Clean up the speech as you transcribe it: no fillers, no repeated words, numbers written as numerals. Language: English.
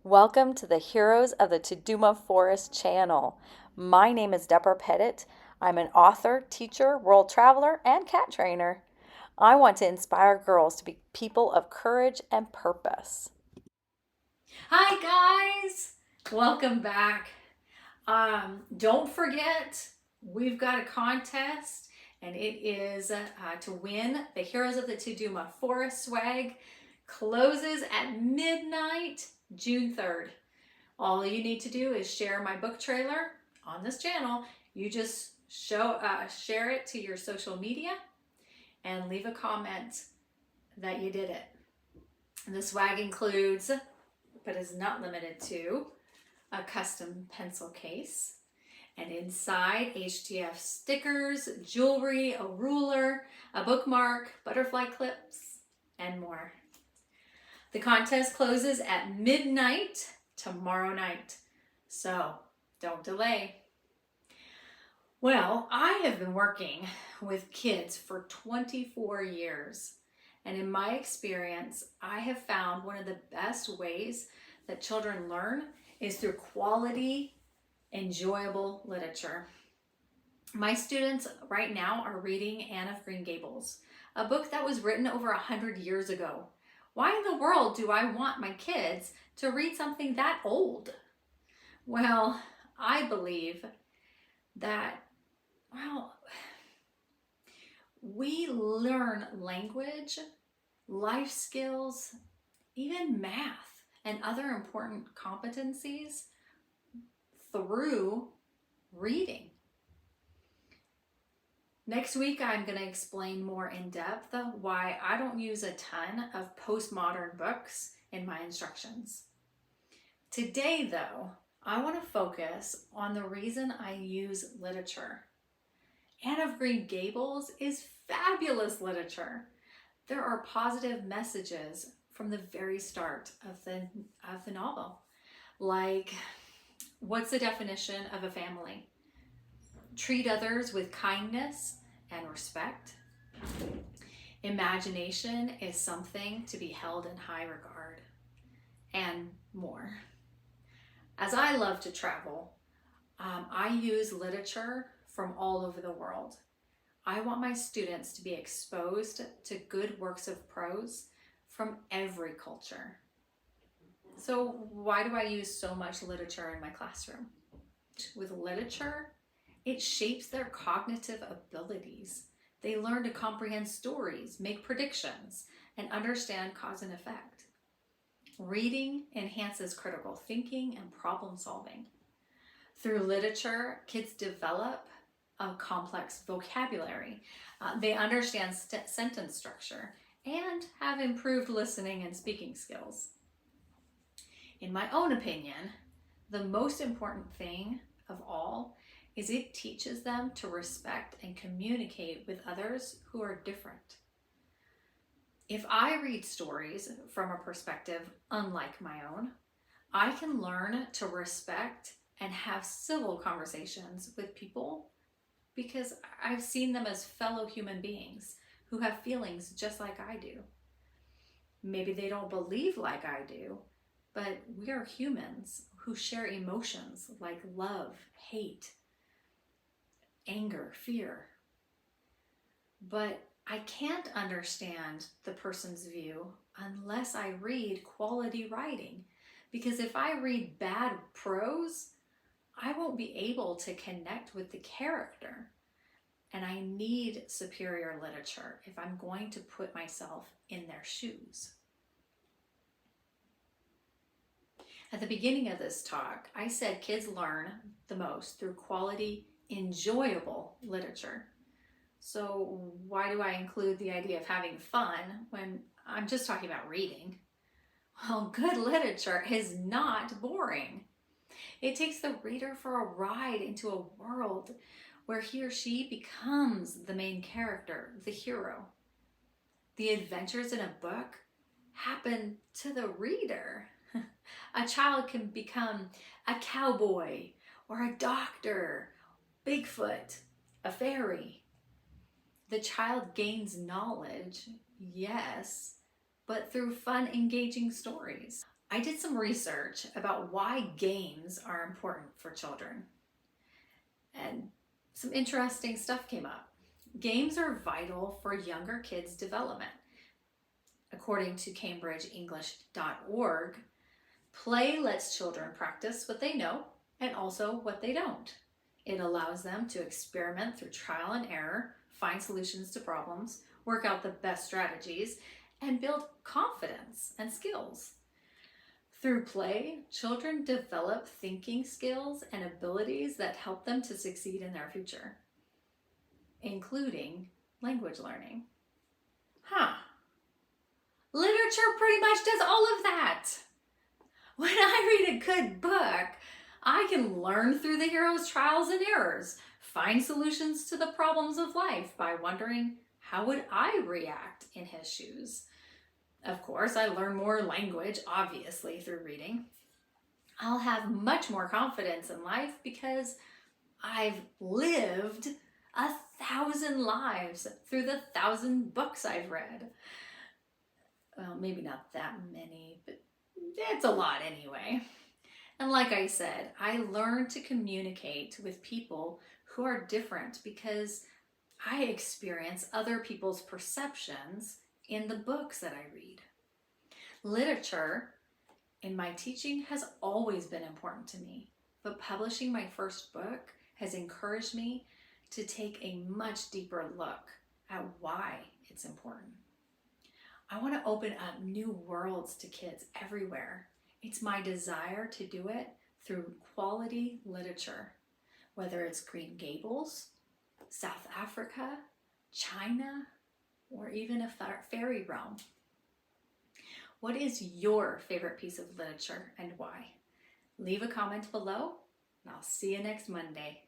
Welcome to the Heroes of the Tuduma Forest channel. My name is Deborah Pettit. I'm an author, teacher, world traveler, and cat trainer. I want to inspire girls to be people of courage and purpose. Hi guys, welcome back. Don't forget, we've got a contest and it is to win the Heroes of the Tuduma Forest swag. Closes at midnight, June 3rd. All you need to do is share my book trailer on this channel. You just share it to your social media and leave a comment that you did it. And the swag includes, but is not limited to, a custom pencil case, and inside HTF stickers, jewelry, a ruler, a bookmark, butterfly clips, and more. The contest closes at midnight tomorrow night, so don't delay. Well, I have been working with kids for 24 years, and in my experience, I have found one of the best ways that children learn is through quality, enjoyable literature. My students right now are reading Anne of Green Gables, a book that was written over 100 years ago. Why in the world do I want my kids to read something that old? Well, I believe that, we learn language, life skills, even math, and other important competencies through reading. Next week, I'm going to explain more in depth why I don't use a ton of postmodern books in my instructions. Today, though, I want to focus on the reason I use literature. Anne of Green Gables is fabulous literature. There are positive messages from the very start of the novel. Like, what's the definition of a family? Treat others with kindness and respect. Imagination is something to be held in high regard, and more. As I love to travel, I use literature from all over the world. I want my students to be exposed to good works of prose from every culture. So why do I use so much literature in my classroom? With literature, it shapes their cognitive abilities. They learn to comprehend stories, make predictions, and understand cause and effect. Reading enhances critical thinking and problem solving. Through literature, kids develop a complex vocabulary. They understand sentence structure and have improved listening and speaking skills. In my own opinion, the most important thing of all is it teaches them to respect and communicate with others who are different. If I read stories from a perspective unlike my own, I can learn to respect and have civil conversations with people because I've seen them as fellow human beings who have feelings just like I do. Maybe they don't believe like I do, but we are humans who share emotions like love, hate, anger, fear. But I can't understand the person's view unless I read quality writing. Because if I read bad prose, I won't be able to connect with the character. And I need superior literature if I'm going to put myself in their shoes. At the beginning of this talk, I said kids learn the most through quality, enjoyable literature. So why do I include the idea of having fun when I'm just talking about reading? Well, good literature is not boring. It takes the reader for a ride into a world where he or she becomes the main character, the hero. The adventures in a book happen to the reader. A child can become a cowboy or a doctor, Bigfoot, a fairy. The child gains knowledge, yes, but through fun, engaging stories. I did some research about why games are important for children, and some interesting stuff came up. Games are vital for younger kids' development. According to CambridgeEnglish.org, play lets children practice what they know and also what they don't. It allows them to experiment through trial and error, find solutions to problems, work out the best strategies, and build confidence and skills. Through play, children develop thinking skills and abilities that help them to succeed in their future, including language learning. Literature pretty much does all of that. When I read a good book, I can learn through the hero's trials and errors, find solutions to the problems of life by wondering, how would I react in his shoes? Of course, I learn more language, obviously, through reading. I'll have much more confidence in life because I've lived 1,000 lives through the 1,000 books I've read. Well, maybe not that many, but it's a lot anyway. And like I said, I learned to communicate with people who are different because I experience other people's perceptions in the books that I read. Literature in my teaching has always been important to me, but publishing my first book has encouraged me to take a much deeper look at why it's important. I want to open up new worlds to kids everywhere. It's my desire to do it through quality literature, whether it's Green Gables, South Africa, China, or even a fairy realm. What is your favorite piece of literature and why? Leave a comment below, and I'll see you next Monday.